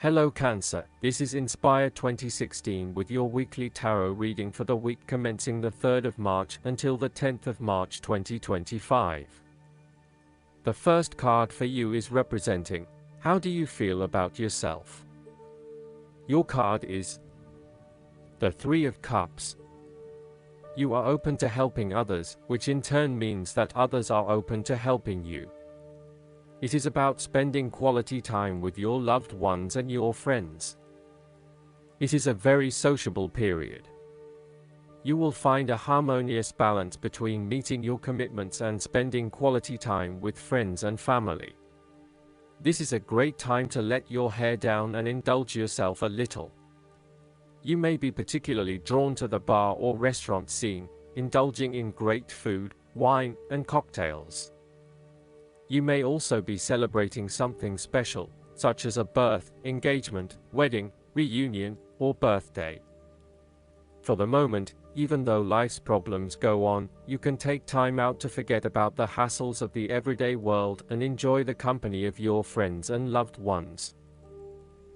Hello Cancer, this is Inspire 2016 with your weekly tarot reading for the week commencing the 3rd of March until the 10th of March 2025. The first card for you is representing, how do you feel about yourself? Your card is the Three of Cups. You are open to helping others, which in turn means that others are open to helping you. It is about spending quality time with your loved ones and your friends. It is a very sociable period. You will find a harmonious balance between meeting your commitments and spending quality time with friends and family. This is a great time to let your hair down and indulge yourself a little. You may be particularly drawn to the bar or restaurant scene, indulging in great food, wine, and cocktails. You may also be celebrating something special, such as a birth, engagement, wedding, reunion, or birthday. For the moment, even though life's problems go on, you can take time out to forget about the hassles of the everyday world and enjoy the company of your friends and loved ones.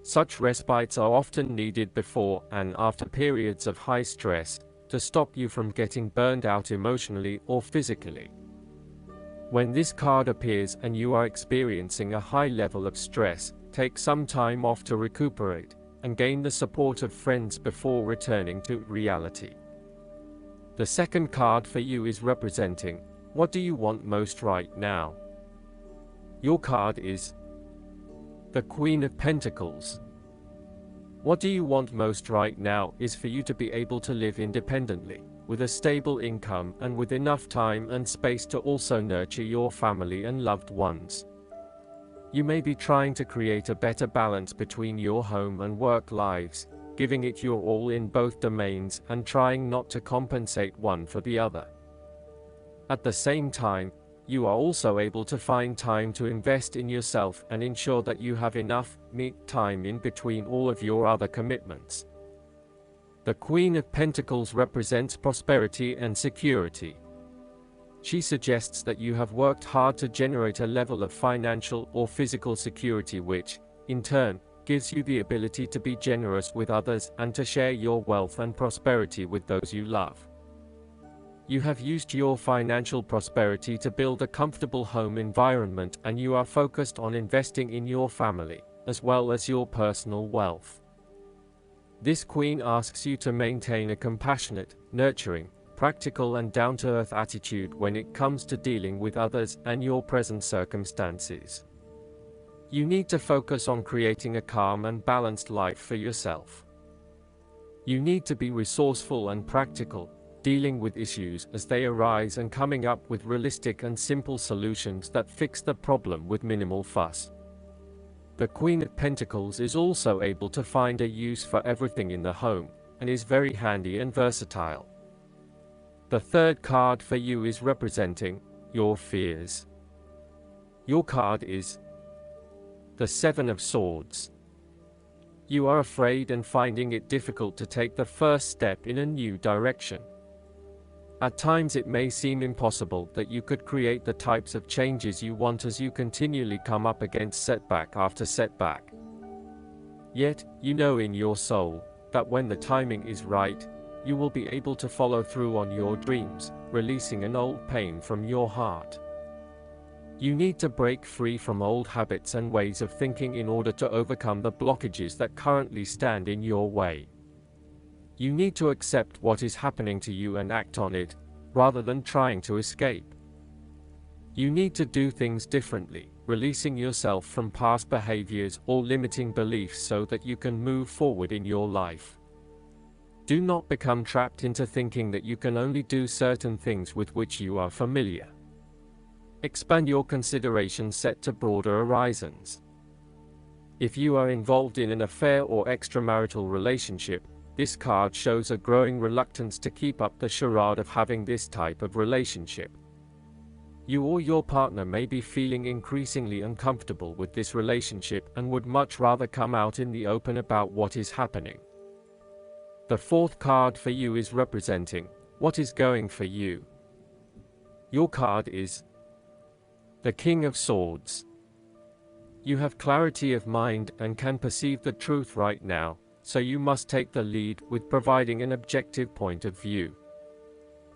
Such respites are often needed before and after periods of high stress, to stop you from getting burned out emotionally or physically. When this card appears and you are experiencing a high level of stress, take some time off to recuperate and gain the support of friends before returning to reality. The second card for you is representing, what do you want most right now? Your card is the Queen of Pentacles. What do you want most right now is for you to be able to live independently, with a stable income and with enough time and space to also nurture your family and loved ones. You may be trying to create a better balance between your home and work lives, giving it your all in both domains and trying not to compensate one for the other. At the same time, you are also able to find time to invest in yourself and ensure that you have enough me time in between all of your other commitments. The Queen of Pentacles represents prosperity and security. She suggests that you have worked hard to generate a level of financial or physical security which, in turn, gives you the ability to be generous with others and to share your wealth and prosperity with those you love. You have used your financial prosperity to build a comfortable home environment and you are focused on investing in your family, as well as your personal wealth. This Queen asks you to maintain a compassionate, nurturing, practical and down-to-earth attitude when it comes to dealing with others and your present circumstances. You need to focus on creating a calm and balanced life for yourself. You need to be resourceful and practical, dealing with issues as they arise and coming up with realistic and simple solutions that fix the problem with minimal fuss. The Queen of Pentacles is also able to find a use for everything in the home, and is very handy and versatile. The third card for you is representing your fears. Your card is the Seven of Swords. You are afraid and finding it difficult to take the first step in a new direction. At times it may seem impossible that you could create the types of changes you want as you continually come up against setback after setback. Yet, you know in your soul, that when the timing is right, you will be able to follow through on your dreams, releasing an old pain from your heart. You need to break free from old habits and ways of thinking in order to overcome the blockages that currently stand in your way. You need to accept what is happening to you and act on it, rather than trying to escape. You need to do things differently, releasing yourself from past behaviors or limiting beliefs so that you can move forward in your life. Do not become trapped into thinking that you can only do certain things with which you are familiar. Expand your consideration set to broader horizons. If you are involved in an affair or extramarital relationship, this card shows a growing reluctance to keep up the charade of having this type of relationship. You or your partner may be feeling increasingly uncomfortable with this relationship and would much rather come out in the open about what is happening. The fourth card for you is representing what is going for you. Your card is the King of Swords. You have clarity of mind and can perceive the truth right now, so you must take the lead with providing an objective point of view.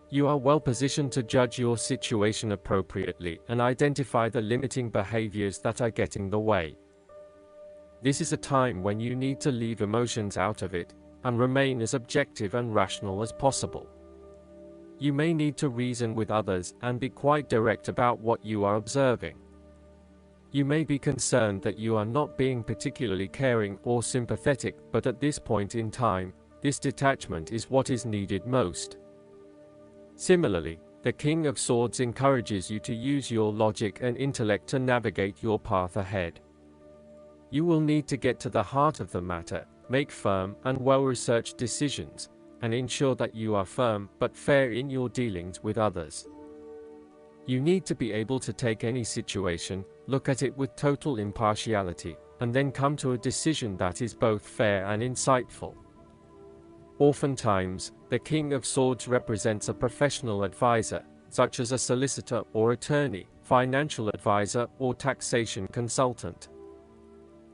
You are well positioned to judge your situation appropriately and identify the limiting behaviors that are getting in the way. This is a time when you need to leave emotions out of it and remain as objective and rational as possible. You may need to reason with others and be quite direct about what you are observing. You may be concerned that you are not being particularly caring or sympathetic, but at this point in time, this detachment is what is needed most. Similarly, the King of Swords encourages you to use your logic and intellect to navigate your path ahead. You will need to get to the heart of the matter, make firm and well-researched decisions, and ensure that you are firm but fair in your dealings with others. You need to be able to take any situation, look at it with total impartiality, and then come to a decision that is both fair and insightful. Oftentimes, the King of Swords represents a professional advisor, such as a solicitor or attorney, financial advisor or taxation consultant.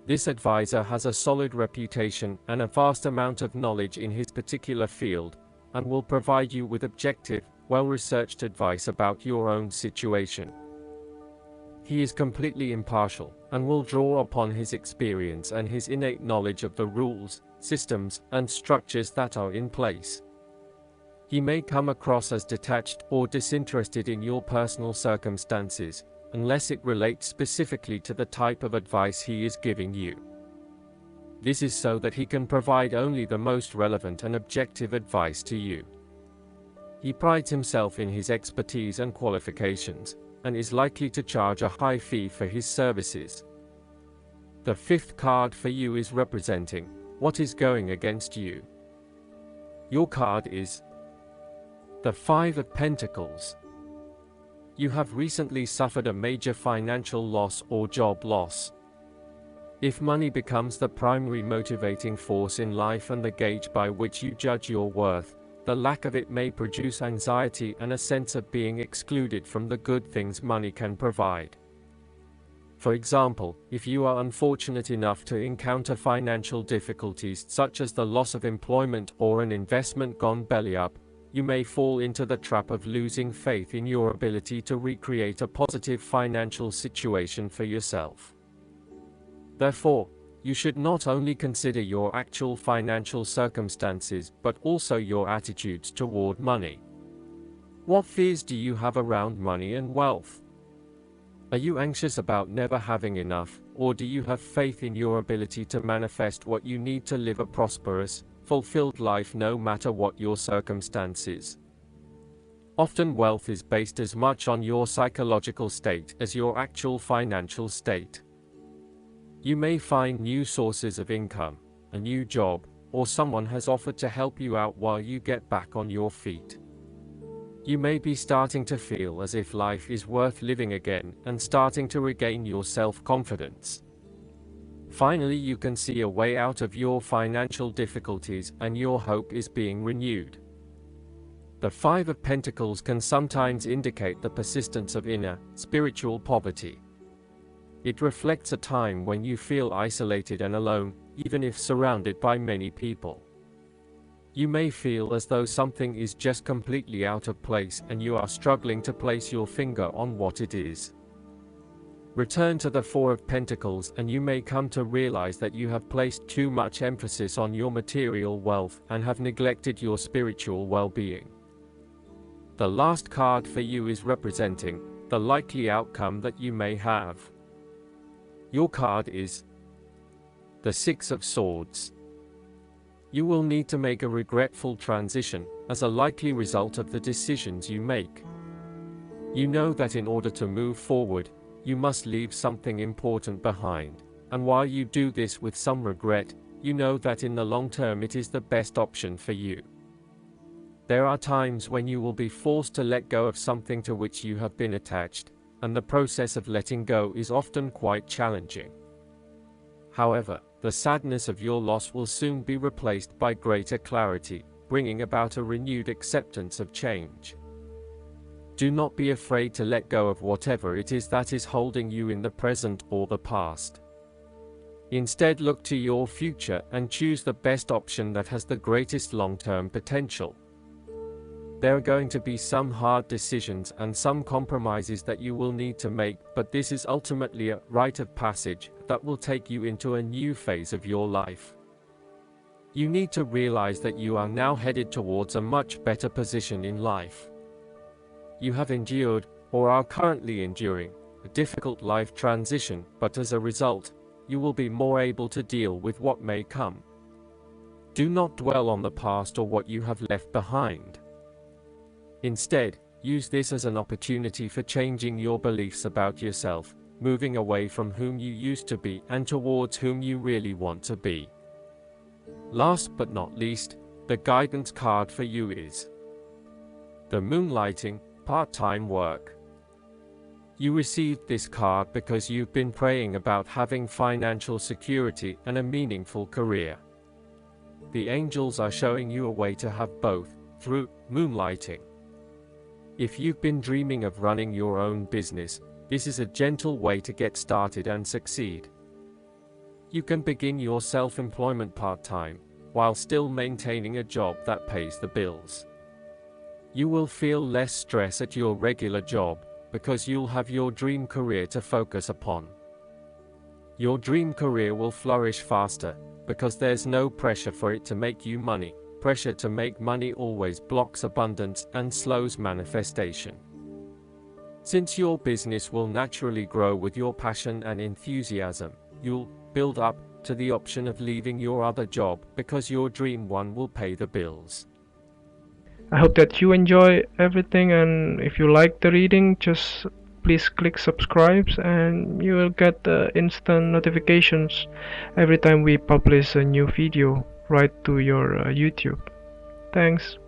This advisor has a solid reputation and a vast amount of knowledge in his particular field, and will provide you with objective, well-researched advice about your own situation. He is completely impartial, and will draw upon his experience and his innate knowledge of the rules, systems, and structures that are in place. He may come across as detached or disinterested in your personal circumstances, unless it relates specifically to the type of advice he is giving you. This is so that he can provide only the most relevant and objective advice to you. He prides himself in his expertise and qualifications, and is likely to charge a high fee for his services. The fifth card for you is representing what is going against you. Your card is the Five of Pentacles. You have recently suffered a major financial loss or job loss. If money becomes the primary motivating force in life and the gauge by which you judge your worth, the lack of it may produce anxiety and a sense of being excluded from the good things money can provide. For example, if you are unfortunate enough to encounter financial difficulties such as the loss of employment or an investment gone belly up, you may fall into the trap of losing faith in your ability to recreate a positive financial situation for yourself. Therefore, you should not only consider your actual financial circumstances but also your attitudes toward money. What fears do you have around money and wealth? Are you anxious about never having enough, or do you have faith in your ability to manifest what you need to live a prosperous, fulfilled life no matter what your circumstances? Often wealth is based as much on your psychological state as your actual financial state. You may find new sources of income, a new job, or someone has offered to help you out while you get back on your feet. You may be starting to feel as if life is worth living again and starting to regain your self-confidence. Finally, you can see a way out of your financial difficulties and your hope is being renewed. The Five of Pentacles can sometimes indicate the persistence of inner, spiritual poverty. It reflects a time when you feel isolated and alone, even if surrounded by many people. You may feel as though something is just completely out of place and you are struggling to place your finger on what it is. Return to the Four of Pentacles and you may come to realize that you have placed too much emphasis on your material wealth and have neglected your spiritual well-being. The last card for you is representing the likely outcome that you may have. Your card is the Six of Swords. You will need to make a regretful transition as a likely result of the decisions you make. You know that in order to move forward, you must leave something important behind, and while you do this with some regret, you know that in the long term it is the best option for you. There are times when you will be forced to let go of something to which you have been attached, and the process of letting go is often quite challenging. However, the sadness of your loss will soon be replaced by greater clarity, bringing about a renewed acceptance of change. Do not be afraid to let go of whatever it is that is holding you in the present or the past. Instead, look to your future and choose the best option that has the greatest long-term potential. There are going to be some hard decisions and some compromises that you will need to make, but this is ultimately a rite of passage that will take you into a new phase of your life. You need to realize that you are now headed towards a much better position in life. You have endured, or are currently enduring, a difficult life transition, but as a result, you will be more able to deal with what may come. Do not dwell on the past or what you have left behind. Instead, use this as an opportunity for changing your beliefs about yourself, moving away from whom you used to be and towards whom you really want to be. Last but not least, the guidance card for you is the Moonlighting, Part-Time Work. You received this card because you've been praying about having financial security and a meaningful career. The angels are showing you a way to have both, through moonlighting. If you've been dreaming of running your own business, this is a gentle way to get started and succeed. You can begin your self-employment part-time, while still maintaining a job that pays the bills. You will feel less stress at your regular job, because you'll have your dream career to focus upon. Your dream career will flourish faster, because there's no pressure for it to make you money. Pressure to make money always blocks abundance and slows manifestation. Since your business will naturally grow with your passion and enthusiasm, you'll build up to the option of leaving your other job because your dream one will pay the bills. I hope that you enjoy everything, and if you like the reading, just please click subscribe and you will get instant notifications every time we publish a new video right to your YouTube. Thanks.